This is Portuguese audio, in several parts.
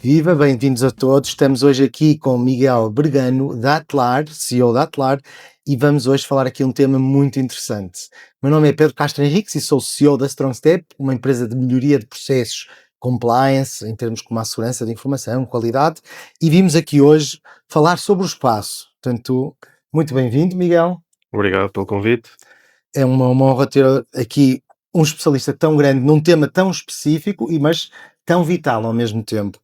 Viva, bem-vindos a todos. Estamos hoje aqui com Miguel Bergano, da Atlar, CEO da Atlar, e vamos hoje falar aqui um tema muito interessante. Meu nome é Pedro Castro Henriques e sou CEO da Strong Step, uma empresa de melhoria de processos, compliance, em termos como a segurança de informação, qualidade, e vimos aqui hoje falar sobre o espaço. Portanto, muito bem-vindo, Miguel. Obrigado pelo convite. É uma honra ter aqui um especialista tão grande num tema tão específico, mas tão vital ao mesmo tempo.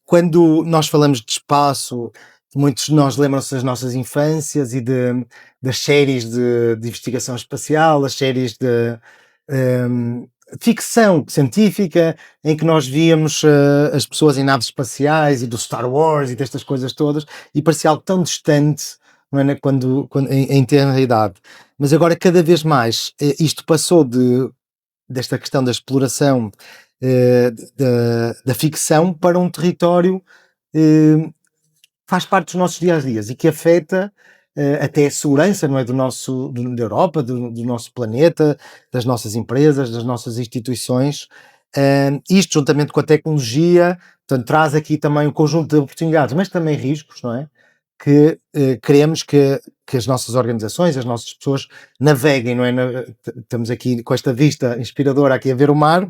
Quando nós falamos de espaço, muitos de nós lembram-se das nossas infâncias e das séries de investigação espacial, as séries de ficção científica, em que nós víamos as pessoas em naves espaciais e do Star Wars e destas coisas todas, e parecia algo tão distante, não é, quando em termos de idade. Mas agora, cada vez mais, isto passou desta questão da exploração da ficção para um território que faz parte dos nossos dias-a-dias e que afeta até a segurança, não é, da Europa, do nosso planeta, das nossas empresas, das nossas instituições. Isto, juntamente com a tecnologia, portanto, traz aqui também um conjunto de oportunidades, mas também riscos, não é? Que queremos que as nossas organizações, as nossas pessoas naveguem, não é? Estamos aqui com esta vista inspiradora aqui a ver o mar,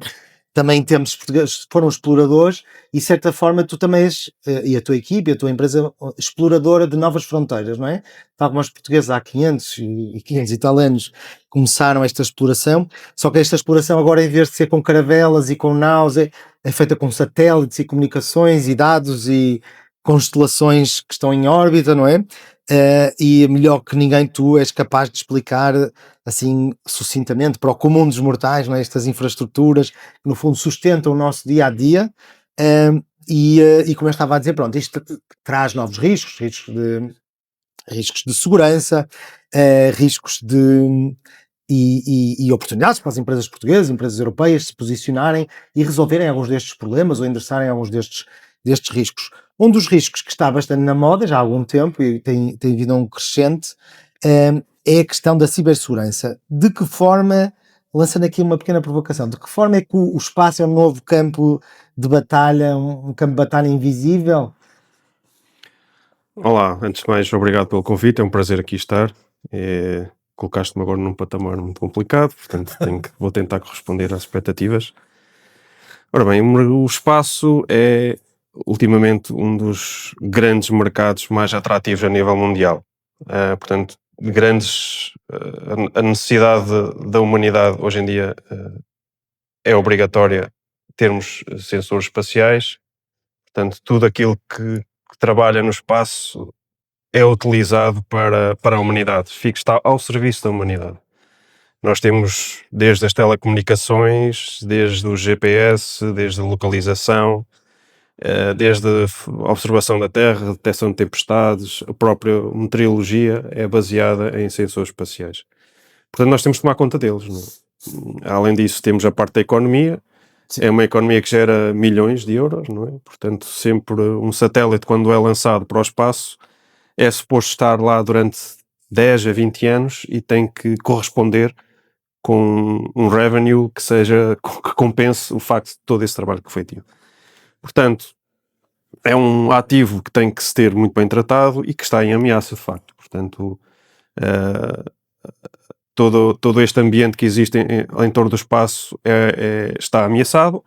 também temos portugueses que foram exploradores e, de certa forma, tu também és, e a tua equipe, a tua empresa, exploradora de novas fronteiras, não é? Tal como os portugueses há 500 e tal anos começaram esta exploração, só que esta exploração agora, em vez de ser com caravelas e com naus, é feita com satélites e comunicações e dados e constelações que estão em órbita, não é? E melhor que ninguém tu és capaz de explicar assim sucintamente para o comum dos mortais, não é? Estas infraestruturas que no fundo sustentam o nosso dia-a-dia, e como eu estava a dizer, pronto, isto traz novos riscos de segurança, riscos e oportunidades para as empresas portuguesas, empresas europeias se posicionarem e resolverem alguns destes problemas ou endereçarem alguns destes riscos. Um dos riscos que está bastante na moda já há algum tempo e tem vindo a um crescente é a questão da cibersegurança. De que forma, lançando aqui uma pequena provocação, de que forma é que o espaço é um novo campo de batalha, um campo de batalha invisível? Olá, antes de mais, obrigado pelo convite, é um prazer aqui estar. Colocaste-me agora num patamar muito complicado, portanto vou tentar corresponder às expectativas. Ora bem, o espaço é ultimamente um dos grandes mercados mais atrativos a nível mundial. Portanto, a necessidade da humanidade hoje em dia é obrigatória termos sensores espaciais. Portanto, tudo aquilo que trabalha no espaço é utilizado para a humanidade, está ao serviço da humanidade. Nós temos desde as telecomunicações, desde o GPS, desde a localização, desde a observação da Terra, detecção de tempestades, a própria meteorologia é baseada em sensores espaciais. Portanto, nós temos de tomar conta deles, não é? Além disso, temos a parte da economia. Sim. É uma economia que gera milhões de euros, não é? Portanto, sempre um satélite, quando é lançado para o espaço, é suposto estar lá durante 10 a 20 anos e tem que corresponder com um revenue que compense o facto de todo esse trabalho que foi tido. Portanto, é um ativo que tem que se ter muito bem tratado e que está em ameaça, de facto. Portanto, todo este ambiente que existe em torno do espaço está ameaçado.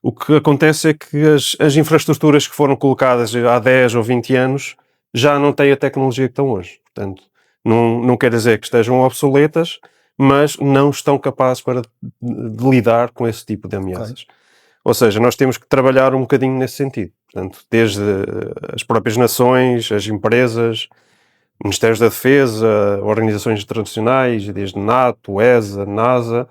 O que acontece é que as infraestruturas que foram colocadas há 10 ou 20 anos já não têm a tecnologia que estão hoje. Portanto, não quer dizer que estejam obsoletas, mas não estão capazes de lidar com esse tipo de ameaças. Okay. Ou seja, nós temos que trabalhar um bocadinho nesse sentido. Portanto, desde as próprias nações, as empresas, Ministérios da Defesa, organizações internacionais, desde NATO, ESA, NASA,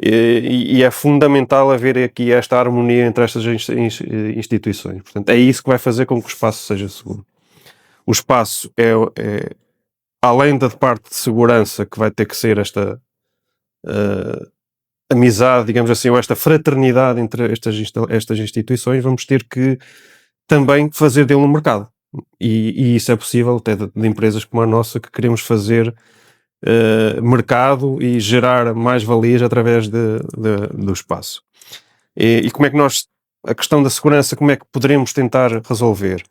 e é fundamental haver aqui esta harmonia entre estas instituições. Portanto, é isso que vai fazer com que o espaço seja seguro. O espaço é além da parte de segurança, que vai ter que ser esta amizade, digamos assim, ou esta fraternidade entre estas instituições, vamos ter que também fazer dele um mercado. E isso é possível até de empresas como a nossa, que queremos fazer mercado e gerar mais valias através do espaço. E como é que nós a questão da segurança, como é que poderemos tentar resolver?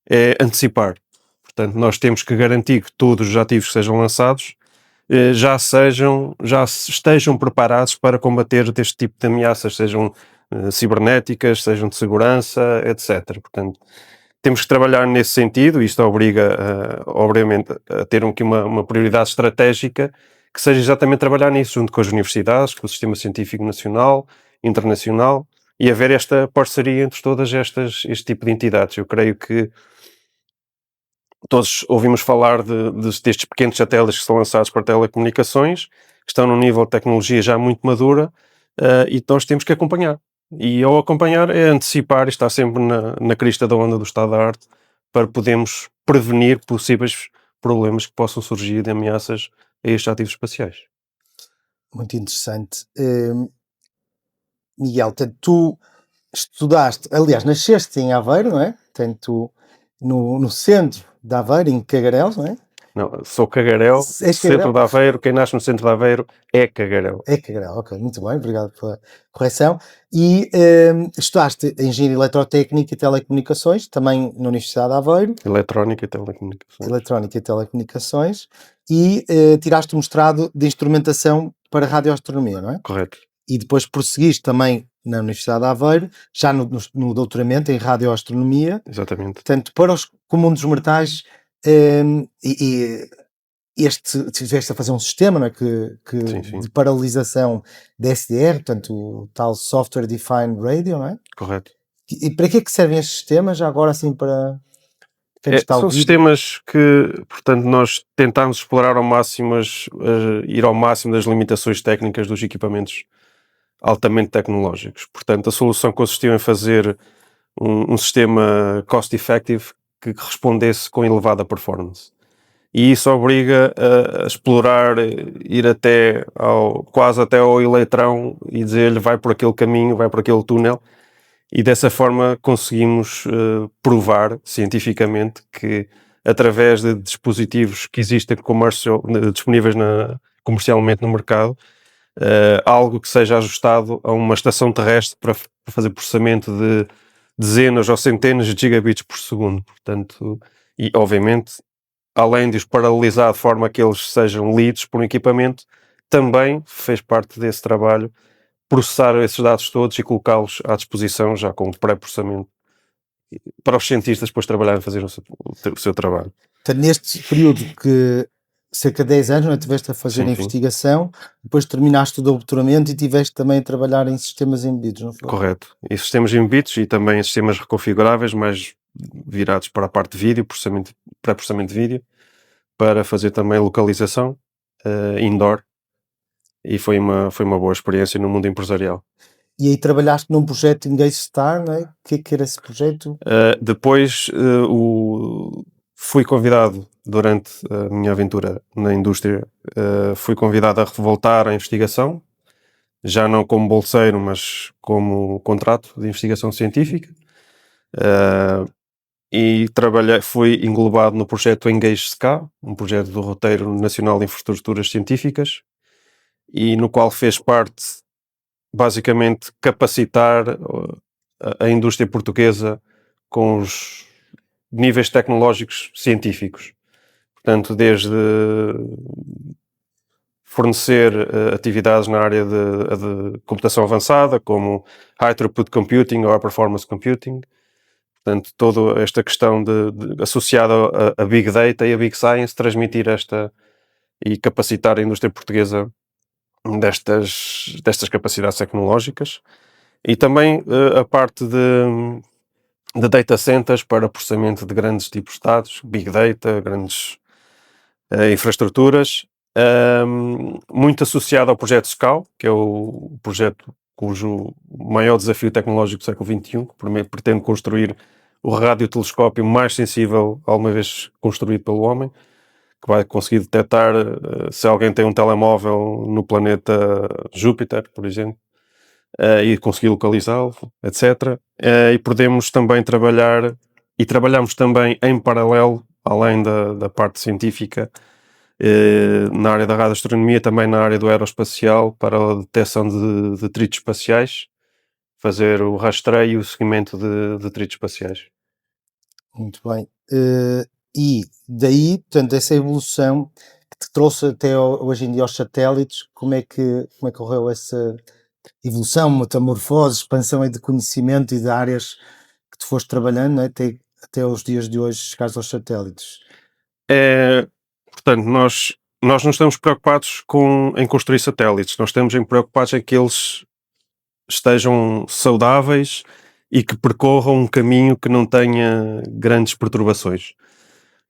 É antecipar. Portanto, nós temos que garantir que todos os ativos que sejam lançados já estejam preparados para combater este tipo de ameaças, sejam cibernéticas, sejam de segurança, etc. Portanto, temos que trabalhar nesse sentido, e isto obriga, obviamente, a ter aqui uma prioridade estratégica que seja exatamente trabalhar nisso, junto com as universidades, com o sistema científico nacional, internacional, e haver esta parceria entre todas este tipo de entidades. Eu creio que todos ouvimos falar destes pequenos satélites que são lançados para telecomunicações, que estão num nível de tecnologia já muito madura, e nós temos que acompanhar. E ao acompanhar é antecipar e estar sempre na crista da onda do estado da arte para podermos prevenir possíveis problemas que possam surgir de ameaças a estes ativos espaciais. Muito interessante. Miguel, portanto, tu estudaste, aliás, nasceste em Aveiro, não é? Portanto, no centro de Aveiro, em Cagarel, não é? Não, sou Cagarel, És centro Cagarel? de Aveiro, quem nasce no centro de Aveiro é Cagarel. É Cagarel, ok, muito bem, obrigado pela correção. E estudaste Engenharia Eletrotécnica e Telecomunicações, também na Universidade de Aveiro, Eletrónica e telecomunicações. Eletrónica e Telecomunicações, e tiraste o mestrado de Instrumentação para Radioastronomia, não é? Correto. E depois prosseguiste também na Universidade de Aveiro, já no doutoramento em Radioastronomia. Exatamente. Portanto, para os comum dos mortais, estiveste a fazer um sistema, não é? Sim. De paralelização da SDR, portanto, o tal Software Defined Radio, não é? Correto. E para que é que servem estes sistemas? Já agora, assim, para quem está a São ouvir? sistemas que, portanto, nós tentamos explorar ao máximo, ir ao máximo das limitações técnicas dos equipamentos altamente tecnológicos. Portanto, a solução consistiu em fazer um sistema cost-effective que respondesse com elevada performance. E isso obriga a explorar, ir quase até ao eletrão e dizer-lhe vai por aquele caminho, vai por aquele túnel. E dessa forma conseguimos provar cientificamente que através de dispositivos que existem disponíveis comercialmente no mercado, algo que seja ajustado a uma estação terrestre para fazer processamento de dezenas ou centenas de gigabits por segundo. Portanto, e obviamente, além de os paralelizar de forma que eles sejam lidos por um equipamento, também fez parte desse trabalho processar esses dados todos e colocá-los à disposição já com pré-processamento para os cientistas depois trabalharem e fazer o seu trabalho. Portanto, neste período que cerca de 10 anos, não é? Estiveste a fazer a investigação, depois terminaste o doutoramento e estiveste também a trabalhar em sistemas embebidos, não foi? Correto. E sistemas embebidos e também sistemas reconfiguráveis, mais virados para a parte de vídeo, pré-processamento de vídeo, para fazer também localização indoor. E foi uma boa experiência no mundo empresarial. E aí trabalhaste num projeto Engage Star, não é? O que é que era esse projeto? Depois fui convidado, durante a minha aventura na indústria, fui convidado a voltar à investigação, já não como bolseiro, mas como contrato de investigação científica. E fui englobado no projeto Engage-SCA, um projeto do Roteiro Nacional de Infraestruturas Científicas, e no qual fez parte, basicamente, capacitar a indústria portuguesa com os níveis tecnológicos científicos. Portanto, desde fornecer atividades na área de computação avançada, como High Throughput Computing ou High Performance Computing. Portanto, toda esta questão associada a Big Data e a Big Science, transmitir e capacitar a indústria portuguesa destas capacidades tecnológicas. E também a parte de data centers para processamento de grandes tipos de dados, Big Data, grandes infraestruturas, muito associado ao projeto SCAL, que é o projeto cujo maior desafio tecnológico do século XXI, que pretende construir o radiotelescópio mais sensível alguma vez construído pelo homem, que vai conseguir detectar se alguém tem um telemóvel no planeta Júpiter, por exemplo, e conseguir localizá-lo, etc. E podemos também trabalhamos também em paralelo, além da parte científica, na área da radioastronomia, também na área do aeroespacial, para a detecção de detritos espaciais, fazer o rastreio e o seguimento de detritos espaciais. Muito bem. E daí, portanto, essa evolução que te trouxe até hoje em dia aos satélites, como é que ocorreu essa evolução, metamorfose, expansão aí de conhecimento e de áreas que tu foste trabalhando, não é? Até os dias de hoje chegares aos satélites? Portanto, nós não estamos preocupados em construir satélites, nós estamos preocupados em que eles estejam saudáveis e que percorram um caminho que não tenha grandes perturbações.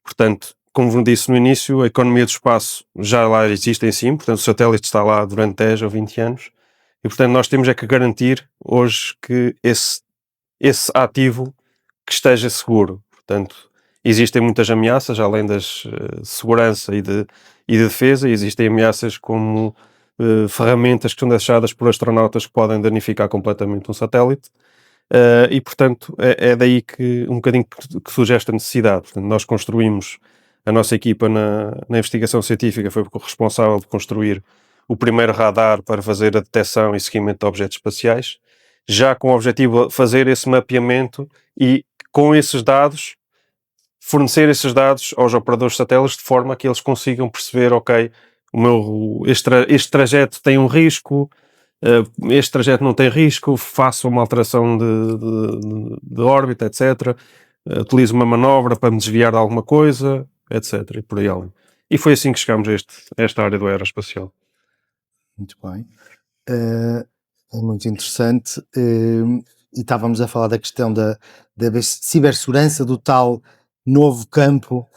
Portanto, como disse no início, a economia do espaço já lá existe em si, portanto o satélite está lá durante 10 ou 20 anos e, portanto, nós temos que garantir hoje que esse ativo que esteja seguro. Portanto, existem muitas ameaças, além das segurança e de defesa, existem ameaças como ferramentas que são deixadas por astronautas que podem danificar completamente um satélite. E, portanto, é daí que um bocadinho que surge esta necessidade. Portanto, nós construímos, a nossa equipa na investigação científica foi responsável por construir o primeiro radar para fazer a detecção e seguimento de objetos espaciais, já com o objetivo de fazer esse mapeamento e, com esses dados, fornecer esses dados aos operadores de satélites de forma que eles consigam perceber, ok, este trajeto tem um risco, este trajeto não tem risco, faço uma alteração de órbita, etc. Utilizo uma manobra para me desviar de alguma coisa, etc. E por aí além. E foi assim que chegámos a esta área do aeroespacial. Muito bem. É muito interessante. E estávamos a falar da questão da cibersegurança, do tal novo campo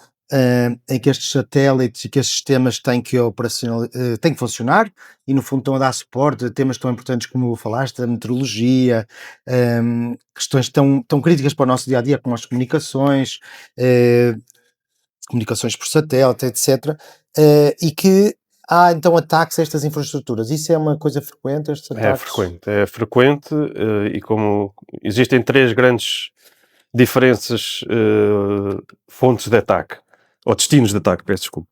em que estes satélites e que estes sistemas têm que têm que funcionar e, no fundo, estão a dar suporte a temas tão importantes como falaste, a meteorologia, questões tão críticas para o nosso dia a dia, como as comunicações, comunicações por satélite, etc. E que há então ataques a estas infraestruturas. Isso é uma coisa frequente, estes ataques? É frequente e como existem 3 grandes diferenças, fontes de ataque, ou destinos de ataque, peço desculpa,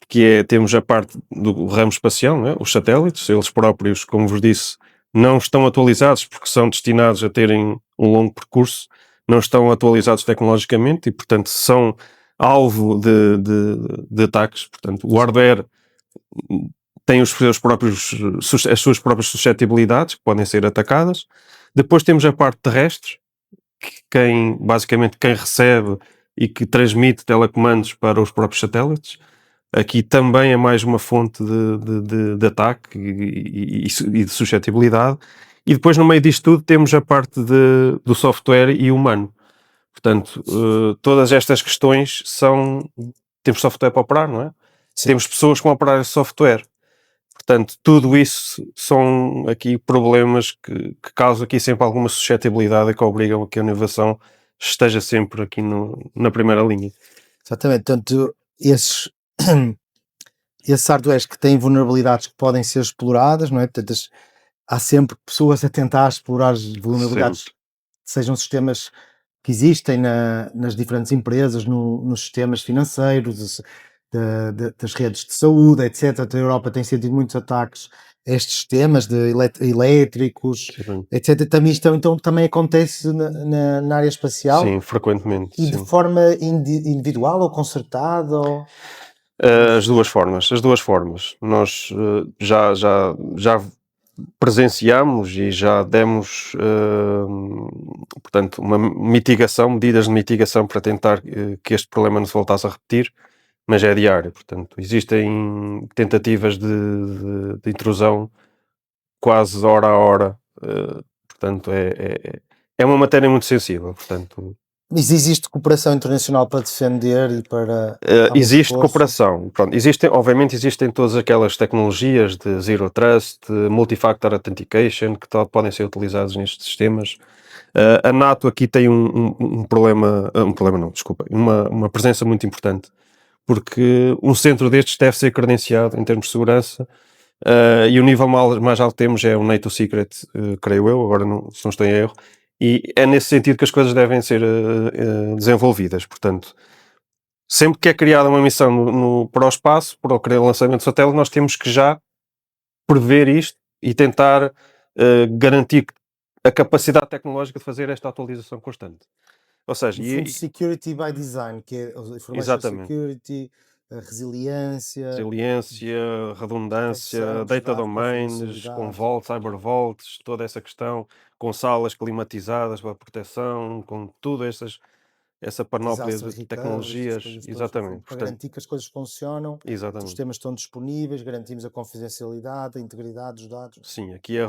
que temos a parte do ramo espacial, não é? Os satélites, eles próprios, como vos disse, não estão atualizados porque são destinados a terem um longo percurso, não estão atualizados tecnologicamente e, portanto, são alvo de ataques. Portanto, o hardware tem as suas próprias suscetibilidades que podem ser atacadas. Depois temos a parte terrestre, basicamente quem recebe e que transmite telecomandos para os próprios satélites. Aqui também é mais uma fonte de ataque e de suscetibilidade. E depois, no meio disto tudo, temos a parte do software e humano. Portanto, todas estas questões temos software para operar, não é? Sim. Temos pessoas que vão operar esse software. Portanto, tudo isso são aqui problemas que causam aqui sempre alguma suscetibilidade e que obrigam a que a inovação esteja sempre aqui na primeira linha. Exatamente. Portanto, esses hardwares que têm vulnerabilidades que podem ser exploradas, não é? Portanto, há sempre pessoas a tentar explorar as vulnerabilidades, sejam sistemas que existem nas diferentes empresas, nos sistemas financeiros, das redes de saúde, etc. A Europa tem sentido muitos ataques a estes sistemas elétricos, Sim. etc. Também, então também acontece na área espacial? Sim, frequentemente. E sim. de forma individual ou concertada? As duas formas. Nós já presenciamos e já demos, portanto, medidas de mitigação para tentar que este problema não se voltasse a repetir, mas é diário. Portanto, existem tentativas de intrusão quase hora a hora. Portanto, é uma matéria muito sensível. Portanto, Mas existe cooperação internacional para defender e para... existe cooperação. Pronto, obviamente existem todas aquelas tecnologias de Zero Trust, de Multi-Factor Authentication, que podem ser utilizadas nestes sistemas. A NATO aqui tem um problema não, desculpa, uma presença muito importante, porque um centro destes deve ser credenciado em termos de segurança, e o nível mais alto que temos é o NATO Secret, creio eu, agora se não estou em erro, e é nesse sentido que as coisas devem ser desenvolvidas. Portanto, sempre que é criada uma missão para o espaço, para o lançamento de satélite, nós temos que já prever isto e tentar garantir a capacidade tecnológica de fazer esta atualização constante. Ou seja, No fundo, security by design, que é a information exatamente, security, a resiliência, resiliência, proteção redundância, dos data dados, domains, com confidencialidade. vaults, cyber vaults, toda essa questão, com salas climatizadas para proteção, com tudo essa panóplia Disaster de recovery, essas tecnologias, coisas todas, no fundo, exatamente, para portanto, garantir que as coisas funcionam, que os exatamente. sistemas estão disponíveis, garantimos a confidencialidade, a integridade dos dados. Sim, aqui a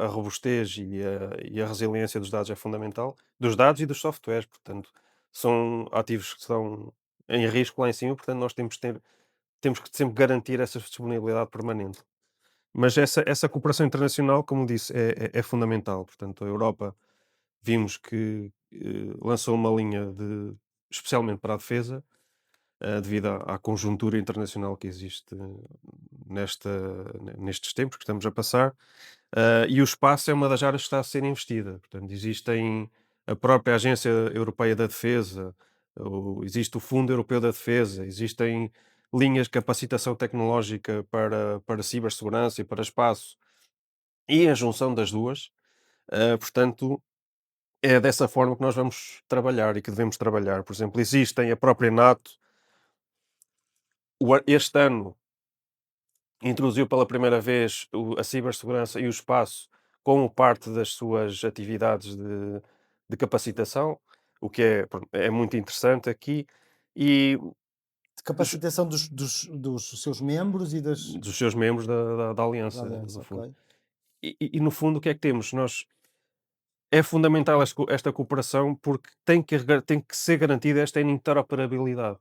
robustez e a resiliência dos dados é fundamental, dos dados e dos softwares, portanto, são ativos que estão em risco lá em cima, portanto, nós temos que sempre garantir essa disponibilidade permanente. Mas essa cooperação internacional, como disse, é fundamental. Portanto, a Europa vimos que lançou uma linha especialmente para a defesa, devido à conjuntura internacional que existe nesta, nestes tempos que estamos a passar. E o espaço é uma das áreas que está a ser investida. Portanto, existem a própria Agência Europeia da Defesa, existe o Fundo Europeu da Defesa, existem linhas de capacitação tecnológica para cibersegurança e para espaço, e a junção das duas. Portanto, é dessa forma que nós vamos trabalhar e que devemos trabalhar. Por exemplo, existem a própria NATO. Este ano introduziu pela primeira vez a cibersegurança e o espaço como parte das suas atividades de capacitação, o que é muito interessante aqui, e De dos, capacitação dos seus membros e dos seus membros da da aliança, aliança, no fundo. ok? E no fundo, o que é que temos? É fundamental esta cooperação porque tem que ser garantida esta interoperabilidade.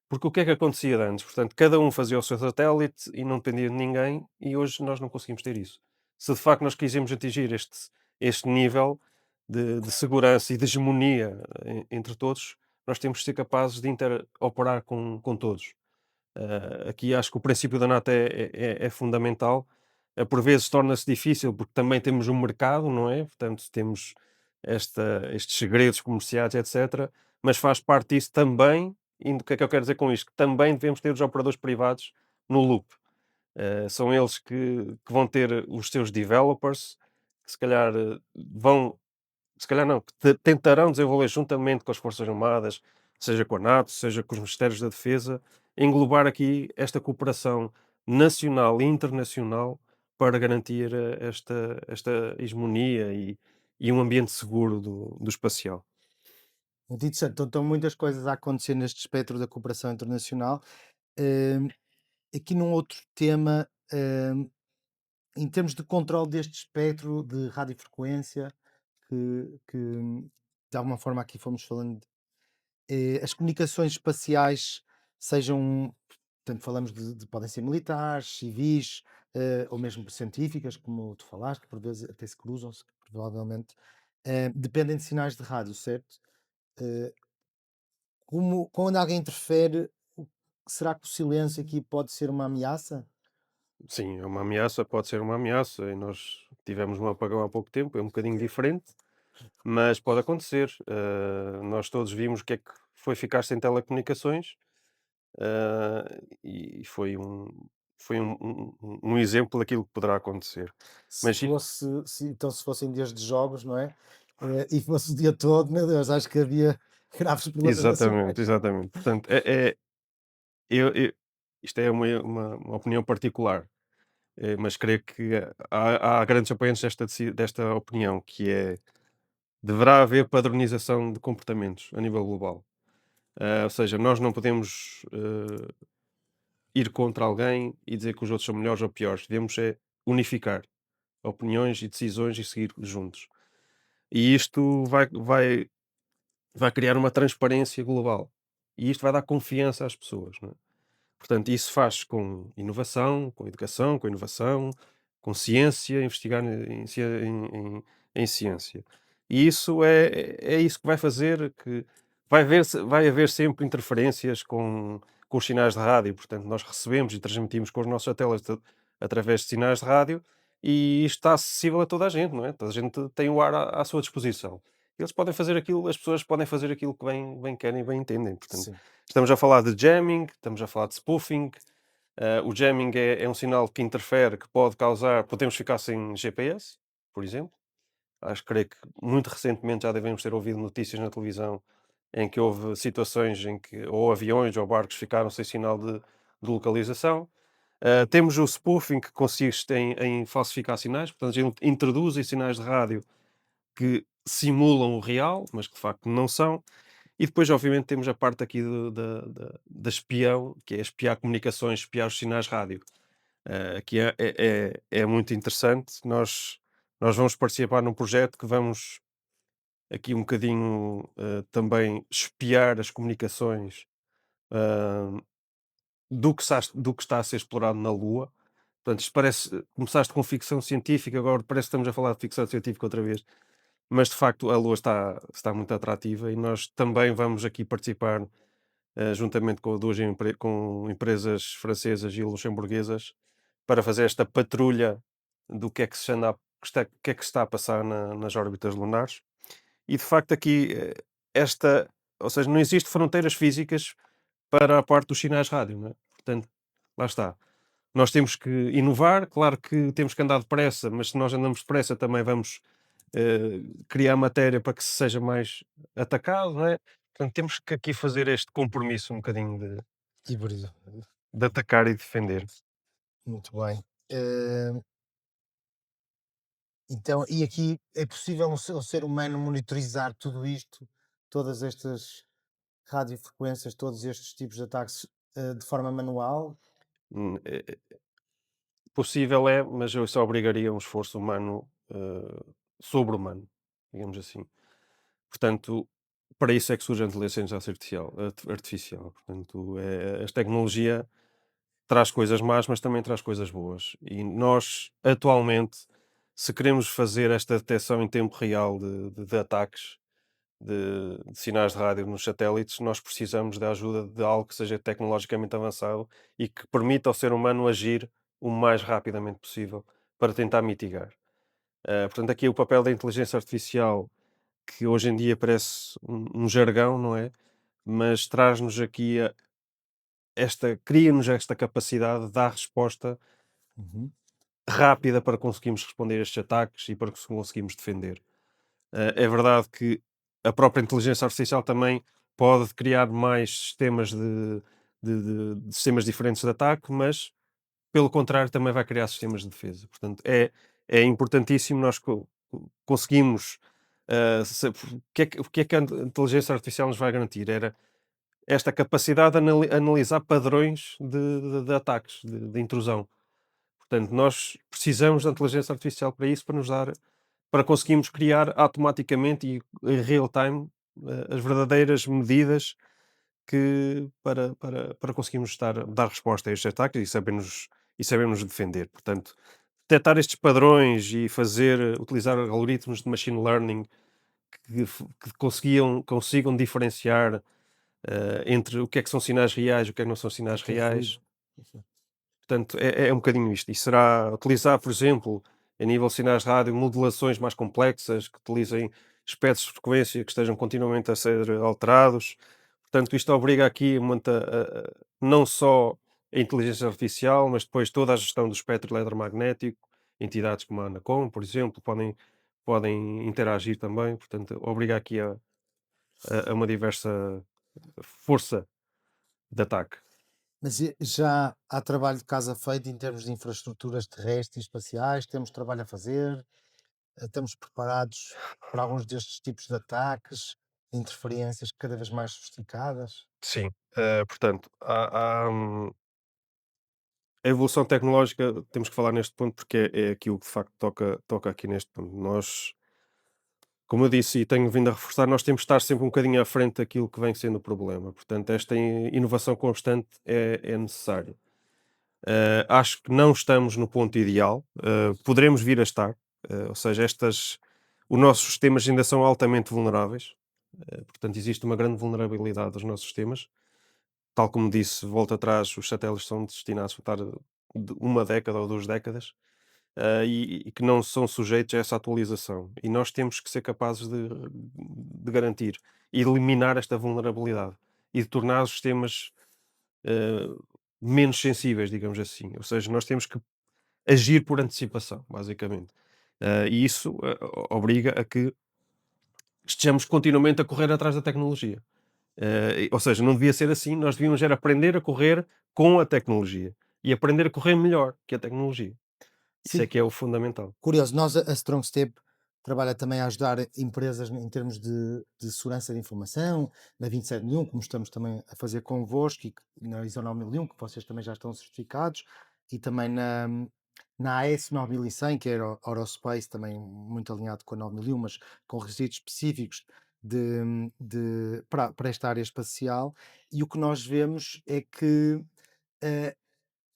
Porque o que é que acontecia de antes? Portanto, cada um fazia o seu satélite e não dependia de ninguém, e hoje nós não conseguimos ter isso. Se de facto nós quisermos atingir este nível de segurança e de hegemonia entre todos, nós temos que ser capazes de interoperar com todos. Aqui acho que o princípio da NATO é fundamental. Por vezes torna-se difícil porque também temos um mercado, não é? Portanto, temos estes segredos comerciais, etc. Mas faz parte disso também. E o que é que eu quero dizer com isto? Que também devemos ter os operadores privados no loop. São eles que vão ter os seus developers, que se calhar vão se calhar não, que tentarão desenvolver juntamente com as Forças Armadas, seja com a NATO, seja com os Ministérios da Defesa, englobar aqui esta cooperação nacional e internacional para garantir esta hegemonia e um ambiente seguro do espacial. Muito interessante. Então, estão muitas coisas a acontecer neste espectro da cooperação internacional. Hum, Aqui num outro tema, em termos de controle deste espectro de radiofrequência, que de alguma forma aqui fomos falando, as comunicações espaciais, sejam, portanto, falamos podem ser militares, civis, ou mesmo científicas, como tu falaste, que por vezes até se cruzam-se, provavelmente, dependem de sinais de rádio, certo? Eh, quando alguém interfere, será que o silêncio aqui pode ser uma ameaça? Sim, é uma ameaça, pode ser uma ameaça, e nós tivemos um apagão há pouco tempo, é um bocadinho diferente, mas pode acontecer. Nós todos vimos o que é que foi ficar sem telecomunicações. E foi um exemplo daquilo que poderá acontecer. Se Mas fosse, então, se fossem dias de jogos, não é? E fosse o dia todo, meu Deus, acho que havia graves problemas exatamente, nacionais. exatamente. Portanto, isto é uma opinião particular, mas creio que há grandes apoiantes desta opinião, que é, deverá haver padronização de comportamentos a nível global. Ou seja, nós não podemos ir contra alguém e dizer que os outros são melhores ou piores. Devemos unificar opiniões e decisões e seguir juntos. E isto vai criar uma transparência global. E isto vai dar confiança às pessoas, não é? Portanto, isso faz com inovação, com educação, com inovação, com ciência, investigar em ciência. E isso é isso que vai fazer que vai haver sempre interferências com os sinais de rádio. Portanto, nós recebemos e transmitimos com os nossos satélites através de sinais de rádio, e isto está acessível a toda a gente, não é? Toda a gente tem o ar à sua disposição. Eles podem fazer aquilo, as pessoas podem fazer aquilo que bem querem e bem entendem. Portanto, Sim. estamos a falar de jamming, estamos a falar de spoofing. O jamming é um sinal que interfere, que pode causar. Podemos ficar sem GPS, por exemplo. creio que muito recentemente já devemos ter ouvido notícias na televisão em que houve situações em que ou aviões ou barcos ficaram sem sinal de localização. Temos o spoofing, que consiste em falsificar sinais, portanto, introduzem sinais de rádio que simulam o real, mas que de facto não são. E depois, obviamente, temos a parte aqui da espião, que é espiar comunicações, espiar os sinais rádio. Que é muito interessante. Nós vamos participar num projeto que vamos aqui um bocadinho também espiar as comunicações ah, do que está a ser explorado na Lua. Portanto, isto parece. Começaste com ficção científica, agora parece que estamos a falar de ficção científica outra vez. Mas de facto a Lua está muito atrativa e nós também vamos aqui participar, juntamente com com empresas francesas e luxemburguesas, para fazer esta patrulha do que é que o que é que está a passar nas órbitas lunares. E de facto aqui, ou seja, não existe fronteiras físicas para a parte dos sinais rádio, não é? Portanto, lá está. Nós temos que inovar, claro que temos que andar depressa, mas se nós andamos depressa também vamos criar matéria para que se seja mais atacado, não é? Portanto, temos que aqui fazer este compromisso um bocadinho Híbrido. de atacar e defender. Muito bem. Então, e aqui é possível o ser humano monitorizar tudo isto, todas estas radiofrequências, todos estes tipos de ataques, de forma manual? É possível é, mas eu só obrigaria um esforço humano sobre-humano, digamos assim. Portanto, para isso é que surge a inteligência artificial. Portanto, a tecnologia traz coisas más, mas também traz coisas boas. E nós, atualmente, se queremos fazer esta detecção em tempo real de ataques, de sinais de rádio nos satélites, nós precisamos da ajuda de algo que seja tecnologicamente avançado e que permita ao ser humano agir o mais rapidamente possível para tentar mitigar. Portanto, aqui o papel da inteligência artificial, que hoje em dia parece um jargão, não é? Mas traz-nos aqui cria-nos esta capacidade de dar resposta Uhum. rápida para conseguirmos responder a estes ataques e para que conseguimos defender. É verdade que a própria inteligência artificial também pode criar mais sistemas de sistemas diferentes de ataque, mas pelo contrário também vai criar sistemas de defesa. Portanto, é importantíssimo nós conseguimos. O que é que a inteligência artificial nos vai garantir? Era esta capacidade de analisar padrões de ataques, de intrusão. Portanto, nós precisamos da inteligência artificial para isso, para conseguirmos criar automaticamente e em real time as verdadeiras medidas para conseguirmos dar resposta a estes ataques e sabermos defender. Portanto, detectar estes padrões e utilizar algoritmos de machine learning que consigam diferenciar entre o que é que são sinais reais e o que é que não são sinais Que é ruído. reais. Portanto, é um bocadinho isto. E será utilizar, por exemplo, a nível de sinais de rádio, modulações mais complexas, que utilizem espécies de frequência que estejam continuamente a ser alterados. Portanto, isto obriga aqui não só a inteligência artificial, mas depois toda a gestão do espectro eletromagnético. Entidades como a Anacom, por exemplo, podem interagir também. Portanto, obriga aqui a uma diversa força de ataque. Mas já há trabalho de casa feito em termos de infraestruturas terrestres e espaciais? Temos trabalho a fazer? Estamos preparados para alguns destes tipos de ataques, interferências cada vez mais sofisticadas? Sim, portanto, a evolução tecnológica, temos que falar neste ponto porque é aquilo que de facto toca aqui neste ponto. Nós, como eu disse e tenho vindo a reforçar, nós temos de estar sempre um bocadinho à frente daquilo que vem sendo o problema. Portanto, esta inovação constante é necessária. Acho que não estamos no ponto ideal, poderemos vir a estar, ou seja, os nossos sistemas ainda são altamente vulneráveis, portanto, existe uma grande vulnerabilidade dos nossos sistemas. Tal como disse, volta atrás, os satélites são destinados a estar de uma década ou 2 décadas, e que não são sujeitos a essa atualização. E nós temos que ser capazes de garantir e eliminar esta vulnerabilidade e de tornar os sistemas eh, menos sensíveis, digamos assim. Ou seja, nós temos que agir por antecipação, basicamente. E isso obriga a que estejamos continuamente a correr atrás da tecnologia. Ou seja, não devia ser assim, nós devíamos era aprender a correr com a tecnologia e aprender a correr melhor que a tecnologia. Isso é Sim, que é o fundamental. curioso, nós, a Strong Step trabalha também a ajudar empresas em termos de segurança de informação, na 27001, como estamos também a fazer convosco, e na ISO 9001, que vocês também já estão certificados, e também na AS 9100, que é Aerospace, também muito alinhado com a 9001, mas com requisitos específicos para esta área espacial. E o que nós vemos é que eh,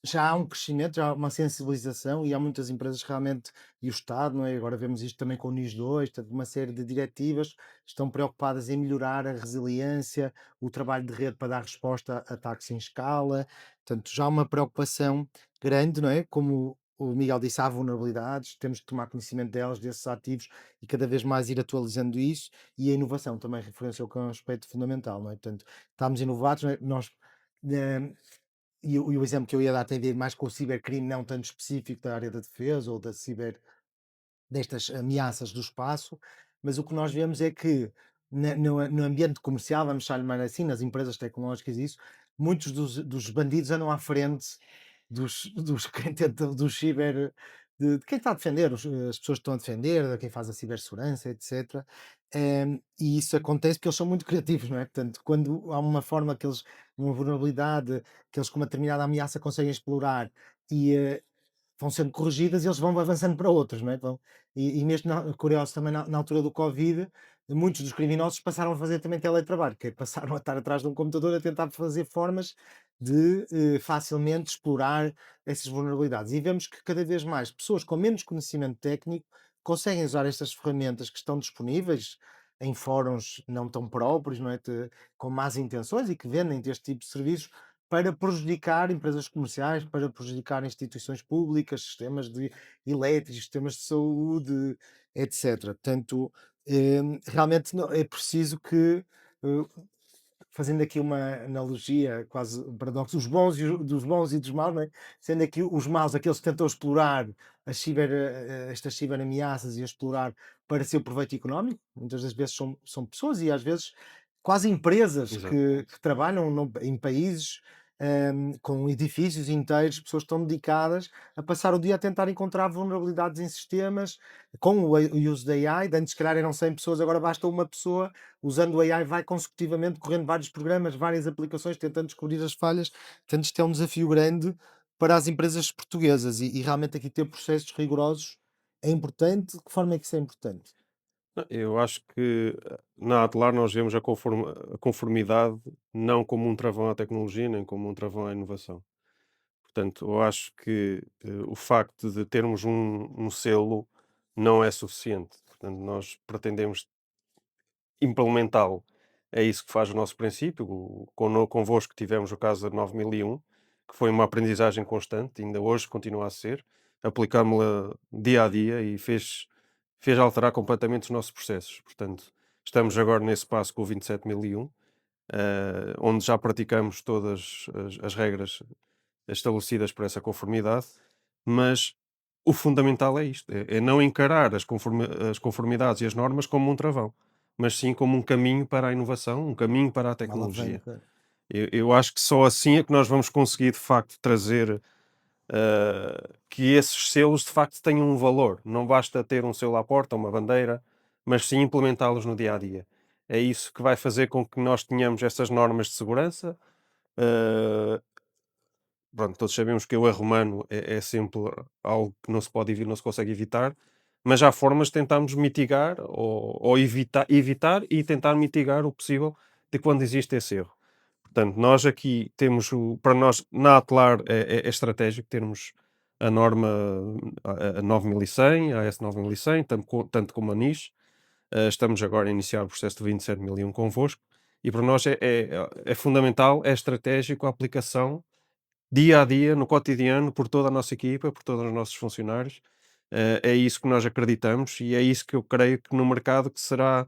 já há um crescimento, já há uma sensibilização e há muitas empresas realmente, e o Estado, não é? Agora vemos isto também com o NIS 2, portanto, uma série de diretivas estão preocupadas em melhorar a resiliência, o trabalho de rede para dar resposta a ataques em escala, portanto, já há uma preocupação grande, não é? Como o Miguel disse, há vulnerabilidades, temos que tomar conhecimento delas, desses ativos, e cada vez mais ir atualizando isso, e a inovação também referenciou que é um aspecto fundamental, não é? Portanto, estamos inovados, não é? Nós eh, e o exemplo que eu ia dar tem a ver mais com o cibercrime, não tanto específico da área da defesa ou da ciber, destas ameaças do espaço, mas o que nós vemos é que no ambiente comercial, vamos chamar assim, nas empresas tecnológicas e isso, muitos dos bandidos andam à frente quem tenta, dos ciber, de quem está a defender, as pessoas que estão a defender, de quem faz a cibersegurança, etc. E isso acontece porque eles são muito criativos, não é? Portanto, quando há uma forma que eles, uma vulnerabilidade, que eles com uma determinada ameaça conseguem explorar e, vão sendo corrigidas e eles vão avançando para outros, não é? E mesmo curioso também na altura do Covid, muitos dos criminosos passaram a fazer também teletrabalho, que é passaram a estar atrás de um computador a tentar fazer formas de facilmente explorar essas vulnerabilidades. E vemos que cada vez mais pessoas com menos conhecimento técnico conseguem usar estas ferramentas que estão disponíveis em fóruns não tão próprios, não é? Com más intenções e que vendem este tipo de serviços para prejudicar empresas comerciais, para prejudicar instituições públicas, sistemas elétricos, sistemas de saúde, etc. Portanto, realmente é preciso que, eh, fazendo aqui uma analogia, quase um paradoxo, os bons dos bons e dos maus, não é? Sendo aqui os maus aqueles que tentam explorar estas ciberameaças e explorar para seu proveito económico, muitas das vezes são pessoas e às vezes quase empresas Exato. que trabalham em países com edifícios inteiros, pessoas que estão dedicadas a passar o dia a tentar encontrar vulnerabilidades em sistemas com o uso da AI. De antes, se calhar, eram 100 pessoas, agora basta uma pessoa usando o AI, vai consecutivamente correndo vários programas, várias aplicações, tentando descobrir as falhas. Portanto, isto é um desafio grande para as empresas portuguesas e realmente aqui ter processos rigorosos é importante. De que forma é que isso é importante? Não, eu acho que na Atlar nós vemos a conformidade não como um travão à tecnologia, nem como um travão à inovação. Portanto, eu acho que o facto de termos um selo não é suficiente. Portanto, nós pretendemos implementá-lo. É isso que faz o nosso princípio. Convosco tivemos o caso da 9001, que foi uma aprendizagem constante, ainda hoje continua a ser. Aplicámos-la dia a dia e fez alterar completamente os nossos processos. Portanto, estamos agora nesse passo com o 27001, onde já praticamos todas as regras estabelecidas por essa conformidade, mas o fundamental é isto: é não encarar as conformidades e as normas como um travão, mas sim como um caminho para a inovação, um caminho para a Uma tecnologia. alavanca. Eu acho que só assim é que nós vamos conseguir, de facto, trazer que esses selos, de facto, tenham um valor. Não basta ter um selo à porta, uma bandeira, mas sim implementá-los no dia a dia. É isso que vai fazer com que nós tenhamos essas normas de segurança. eh, Pronto, todos sabemos que o erro humano é sempre algo que não se pode não se consegue evitar, mas há formas de tentarmos mitigar ou evitar e tentar mitigar o possível de quando existe esse erro. Portanto, nós aqui temos para nós na Atlar é estratégico termos a norma a 9100, a AS 9100, tanto como a NIS. Estamos agora a iniciar o processo de 27001 convosco e para nós é fundamental, é estratégico a aplicação dia a dia, no cotidiano, por toda a nossa equipa, por todos os nossos funcionários. É isso que nós acreditamos e é isso que eu creio que no mercado que será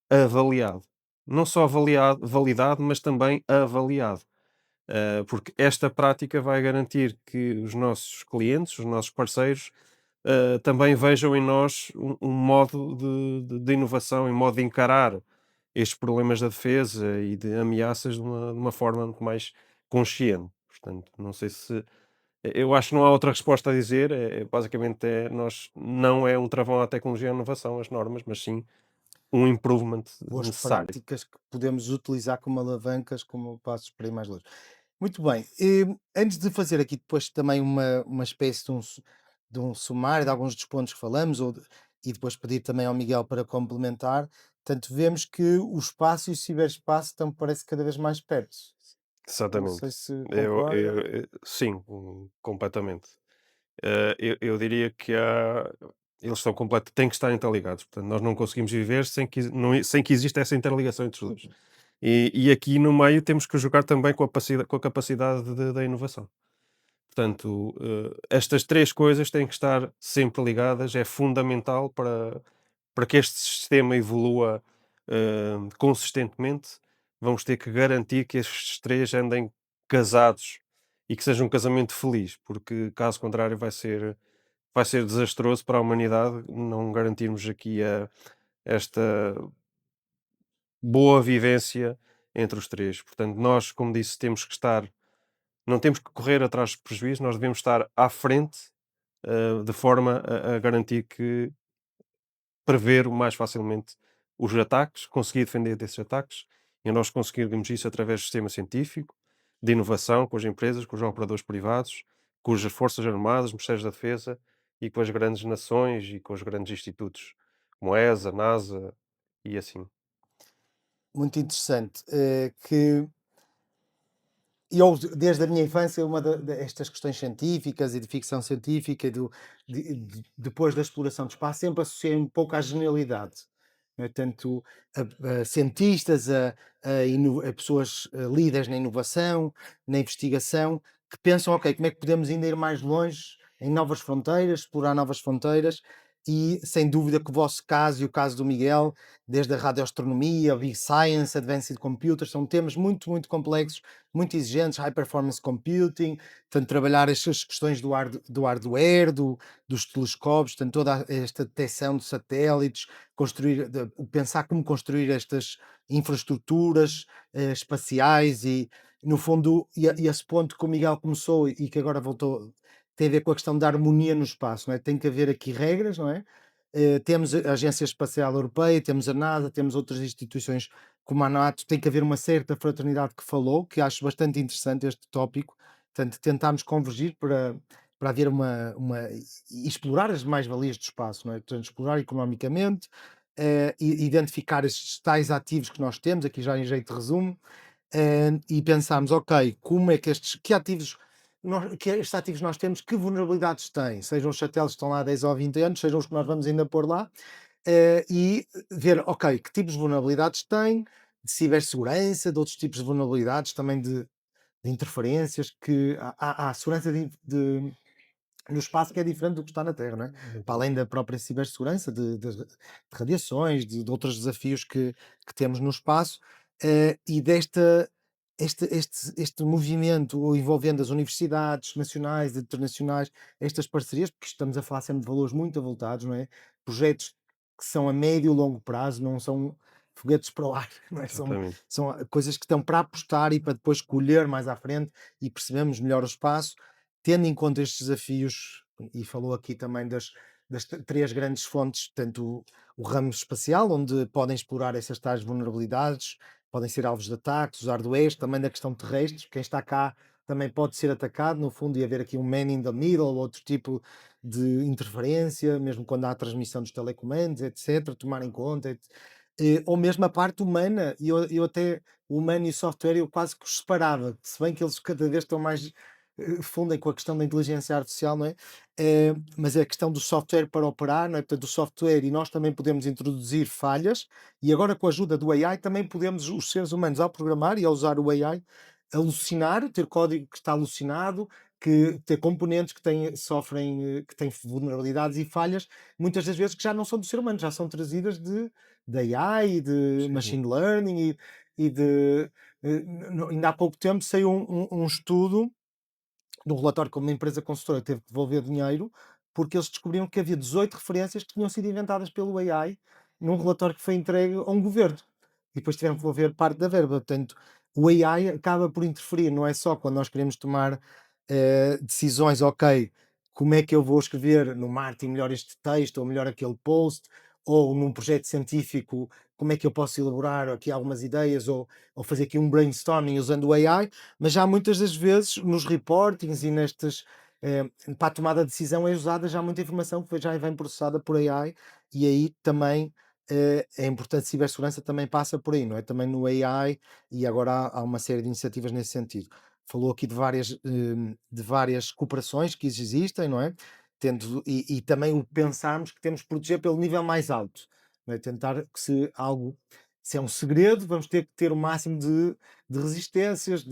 avaliado. Não só avaliado, validado, mas também avaliado. Porque esta prática vai garantir que os nossos clientes, os nossos parceiros, também vejam em nós um modo de inovação e modo de encarar estes problemas da defesa e de ameaças de uma forma muito mais consciente. Portanto, não sei se eu acho que não há outra resposta a dizer, basicamente nós não é um travão à tecnologia e à inovação, as normas, mas sim um improvement Boas necessário. práticas que podemos utilizar como alavancas, como passos para ir mais longe. Muito bem. Antes de fazer aqui depois também uma espécie de um sumário de alguns dos pontos que falamos, e depois pedir também ao Miguel para complementar, portanto, vemos que o espaço e o ciberespaço estão, parece, cada vez mais perto. Não Exatamente. sei se concorda. Sim, completamente. Eu diria que eles estão têm que estar interligados. Portanto, nós não conseguimos viver sem que exista essa interligação entre os dois. E aqui no meio temos que jogar também com a capacidade da inovação. Portanto, estas três coisas têm que estar sempre ligadas, é fundamental para que este sistema evolua consistentemente. Vamos ter que garantir que estes três andem casados e que seja um casamento feliz, porque caso contrário vai ser desastroso para a humanidade não garantirmos aqui esta boa vivência entre os três. Portanto, nós, como disse, não temos que correr atrás de prejuízos, nós devemos estar à frente, de forma a garantir que prever mais facilmente os ataques, conseguir defender desses ataques, e nós conseguirmos isso através do sistema científico, de inovação, com as empresas, com os operadores privados, com as Forças Armadas, Ministérios da Defesa e com as grandes nações e com os grandes institutos, como a ESA, NASA e assim. Muito interessante. Que eu, desde a minha infância, estas questões científicas e de ficção científica, depois da exploração do espaço, sempre associei um pouco à genialidade. Não é? Tanto a cientistas, a pessoas líderes na inovação, na investigação, que pensam, ok, como é que podemos ainda ir mais longe em novas fronteiras, explorar novas fronteiras, e sem dúvida que o vosso caso e o caso do Miguel, desde a radioastronomia, a Big Science, Advanced Computers, são temas muito, muito complexos, muito exigentes, high performance computing, portanto, trabalhar estas questões do hardware, dos telescópios, portanto, toda esta detecção de satélites, pensar como construir estas infraestruturas espaciais e, no fundo, e esse ponto que o Miguel começou e que agora voltou, tem a ver com a questão da harmonia no espaço, não é? Tem que haver aqui regras, não é? Temos a Agência Espacial Europeia, temos a NASA, temos outras instituições como a NATO, tem que haver uma certa fraternidade que falou, que acho bastante interessante este tópico. Portanto, tentámos convergir para haver e explorar as mais-valias do espaço, não é? Portanto, explorar economicamente, e identificar estes tais ativos que nós temos, aqui já em jeito de resumo, e pensámos, ok, como é que que ativos que estes ativos nós temos, que vulnerabilidades têm, sejam os satélites que estão lá há 10 ou 20 anos, sejam os que nós vamos ainda pôr lá, e ver, ok, que tipos de vulnerabilidades têm, de cibersegurança, de outros tipos de vulnerabilidades, também de interferências, que há segurança no espaço que é diferente do que está na Terra, não é? Para além da própria cibersegurança, de radiações, de outros desafios que temos no espaço, e este movimento envolvendo as universidades nacionais e internacionais, estas parcerias, porque estamos a falar sempre de valores muito avultados, não é? Projetos que são a médio e longo prazo, não são foguetes para o ar, não é? Exatamente. São coisas que estão para apostar e para depois colher mais à frente e percebemos melhor o espaço, tendo em conta estes desafios, e falou aqui também das três grandes fontes, tanto o ramo espacial, onde podem explorar essas tais vulnerabilidades, podem ser alvos de ataques, os hardwares, também da questão terrestre, quem está cá também pode ser atacado, no fundo, e haver aqui um man in the middle, outro tipo de interferência, mesmo quando há a transmissão dos telecomandos, etc., tomar em conta, ou mesmo a parte humana, e eu até, o humano e o software, eu quase que os separava, se bem que eles cada vez estão mais fundem com a questão da inteligência artificial, não é? Mas é a questão do software para operar, não é? Portanto, o software, e nós também podemos introduzir falhas, e agora com a ajuda do AI também podemos, os seres humanos, ao programar e ao usar o AI, alucinar, ter código que está alucinado, que ter componentes que que têm vulnerabilidades e falhas, muitas das vezes que já não são do ser humano, já são trazidas de AI, de Sim, machine learning e de. Ainda há pouco tempo saiu um estudo de um relatório como uma empresa consultora teve que devolver dinheiro porque eles descobriram que havia 18 referências que tinham sido inventadas pelo AI num relatório que foi entregue a um governo. E depois tiveram que devolver parte da verba. Portanto, o AI acaba por interferir, não é só quando nós queremos tomar decisões, ok, como é que eu vou escrever no marketing melhor este texto, ou melhor aquele post, ou num projeto científico, como é que eu posso elaborar aqui algumas ideias, ou fazer aqui um brainstorming usando o AI, mas já muitas das vezes nos reportings e nestes, para a tomada de decisão é usada já muita informação que já vem processada por AI, e aí também a importância de cibersegurança também passa por aí, não é? Também no AI, e agora há uma série de iniciativas nesse sentido. Falou aqui de várias cooperações que existem, não é? E também o pensarmos que temos que proteger pelo nível mais alto, não é? Tentar que se é um segredo, vamos ter que ter o máximo de resistências,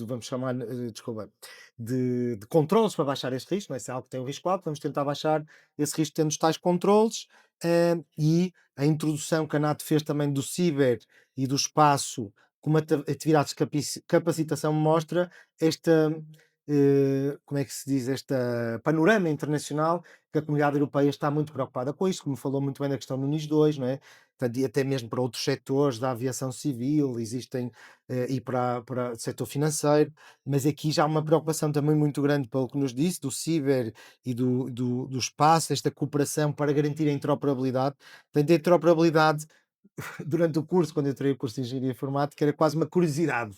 vamos chamar, desculpa, de controles para baixar este risco, não é? Se é algo que tem um risco alto, vamos tentar baixar esse risco tendo os tais controles, e a introdução que a NATO fez também do ciber e do espaço como atividades de capacitação mostra esta, como é que se diz, esta panorama internacional que a comunidade europeia está muito preocupada com isto, como falou muito bem da questão no NIS 2, não é? Portanto, e até mesmo para outros setores da aviação civil, existem, e para o setor financeiro, mas aqui já há uma preocupação também muito grande, pelo que nos disse, do ciber e do espaço, esta cooperação para garantir a interoperabilidade. Portanto, a interoperabilidade durante o curso, quando eu tirei o curso de Engenharia Informática, era quase uma curiosidade.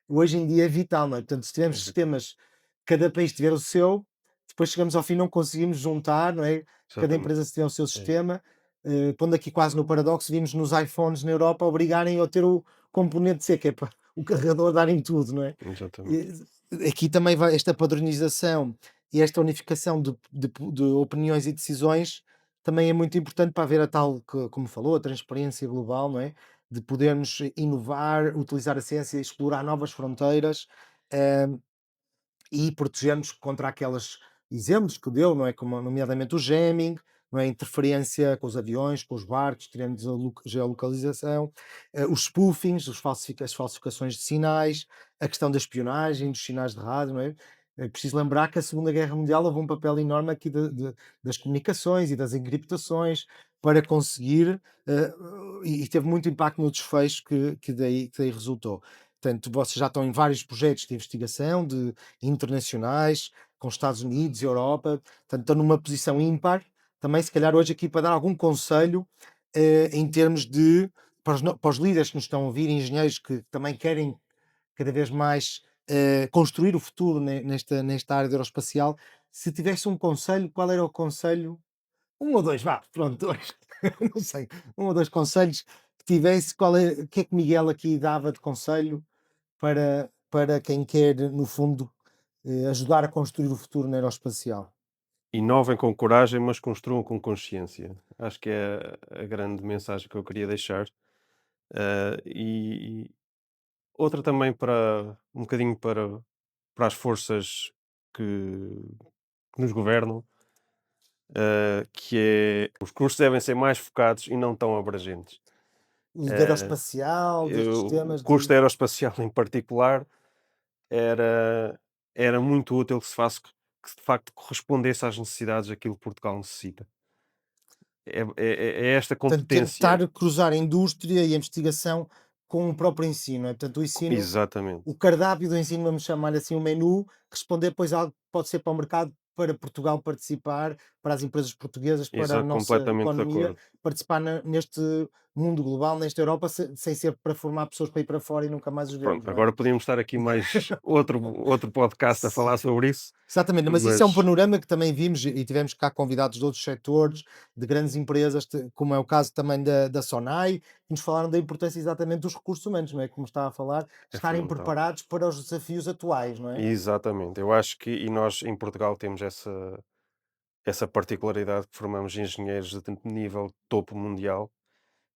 Hoje em dia é vital, não é? Portanto, se tivermos sistemas, cada país tiver o seu, depois chegamos ao fim, não conseguimos juntar, não é? Cada Exatamente. empresa tiver o seu sistema. Pondo aqui quase no paradoxo, vimos nos iPhones na Europa obrigarem a ter o componente C, que é para o carregador dar em tudo, não é? Exatamente. E aqui também vai esta padronização e esta unificação de opiniões e decisões também é muito importante para haver a tal, como falou, a transparência global, não é? De podermos inovar, utilizar a ciência, explorar novas fronteiras, eh, e protegermos contra aqueles exemplos que deu, não é? Como, nomeadamente o jamming, não é? A interferência com os aviões, com os barcos, tirando a geolocalização, os spoofings, as falsificações de sinais, a questão da espionagem, dos sinais de rádio, não é? É preciso lembrar que a Segunda Guerra Mundial houve um papel enorme aqui das comunicações e das encriptações para conseguir, e teve muito impacto no desfecho que daí resultou. Portanto, vocês já estão em vários projetos de investigação, internacionais, com Estados Unidos e Europa, portanto, estão numa posição ímpar. Também, se calhar, hoje aqui para dar algum conselho em termos de, para os líderes que nos estão a ouvir, engenheiros que também querem cada vez mais construir o futuro nesta área de aeroespacial. Se tivesse um conselho, qual era o conselho? Um ou dois, vá, pronto, dois. Não sei, um ou dois conselhos que tivesse. O que é que Miguel aqui dava de conselho para quem quer, no fundo, ajudar a construir o futuro na aeroespacial? Inovem com coragem, mas construam com consciência. Acho que é a grande mensagem que eu queria deixar. E outra também para um bocadinho para as forças que, que nos governam, que é os cursos devem ser mais focados e não tão abrangentes. De Eh, aeroespacial, de o sistemas curso de. de aeroespacial em particular era, era muito útil que de facto correspondesse às necessidades daquilo que Portugal necessita. É esta Portanto, competência. tentar cruzar a indústria e a investigação com o próprio ensino, não é? Portanto, o ensino, Exatamente. o cardápio do ensino, vamos chamar assim o menu, responder depois algo que pode ser para o mercado, para Portugal participar, para as empresas portuguesas, para a nossa Completamente de economia, acordo. participar neste mundo global, nesta Europa, sem ser para formar pessoas para ir para fora e nunca mais os vemos, Pronto, não é? agora podíamos estar aqui mais outro podcast a falar sobre isso, Exatamente, mas isso é um mas panorama que também vimos e tivemos cá convidados de outros setores, de grandes empresas, como é o caso também da Sonai, que nos falaram da importância exatamente dos recursos humanos, não é? Como estava a falar, é estarem fundamental. preparados para os desafios atuais, não é? Exatamente. Eu acho que e nós em Portugal temos essa particularidade que formamos engenheiros de nível topo mundial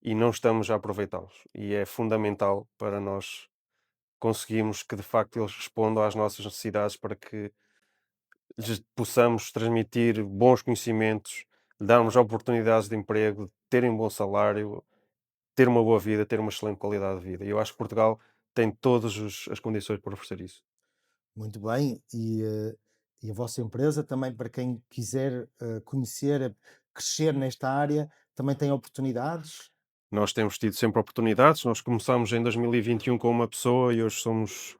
e não estamos a aproveitá-los. E é fundamental para nós conseguirmos que de facto eles respondam às nossas necessidades para que lhes possamos transmitir bons conhecimentos, darmos oportunidades de emprego, terem um bom salário, ter uma boa vida, ter uma excelente qualidade de vida. E eu acho que Portugal tem todas as condições para oferecer isso. Muito bem, e a vossa empresa também, para quem quiser conhecer, crescer nesta área, também tem oportunidades? Nós temos tido sempre oportunidades. Nós começámos em 2021 com uma pessoa e hoje somos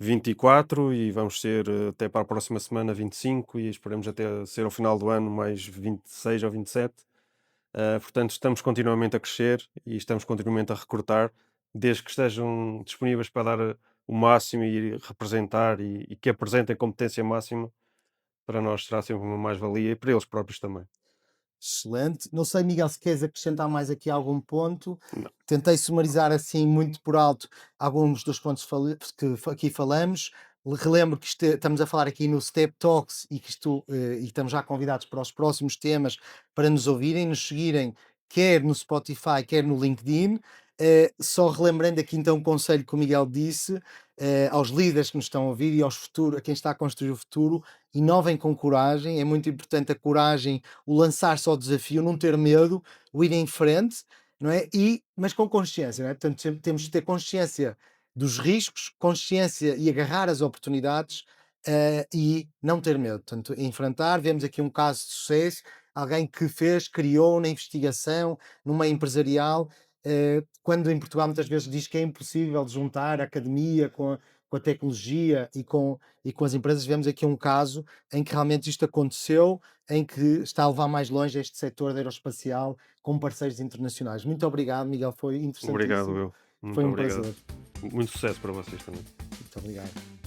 24 e vamos ser até para a próxima semana 25 e esperemos até ser ao final do ano mais 26 ou 27. Portanto, estamos continuamente a crescer e estamos continuamente a recrutar, desde que estejam disponíveis para dar o máximo e representar e que apresentem competência máxima, para nós será sempre uma mais-valia e para eles próprios também. Excelente. Não sei, Miguel, se queres acrescentar mais aqui algum ponto. Não. Tentei sumarizar assim muito por alto alguns dos pontos que aqui falamos. Relembro que estamos a falar aqui no Step Talks e que e estamos já convidados para os próximos temas para nos ouvirem, nos seguirem, quer no Spotify, quer no LinkedIn. Só relembrando aqui então o conselho que o Miguel disse aos líderes que nos estão a ouvir e a quem está a construir o futuro, inovem com coragem. É muito importante a coragem, o lançar-se ao desafio, não ter medo, o ir em frente, não é? Mas com consciência, não é? Portanto, sempre temos de ter consciência dos riscos, consciência e agarrar as oportunidades e não ter medo. Portanto, enfrentar. Vemos aqui um caso de sucesso, alguém que criou na investigação, no meio empresarial, quando em Portugal muitas vezes diz que é impossível juntar a academia com a tecnologia e com as empresas, vemos aqui um caso em que realmente isto aconteceu, em que está a levar mais longe este setor da aeroespacial com parceiros internacionais. Muito obrigado, Miguel, foi Obrigado, interessantíssimo. eu. Foi Muito um obrigado. prazer. Muito sucesso para vocês também. Muito obrigado.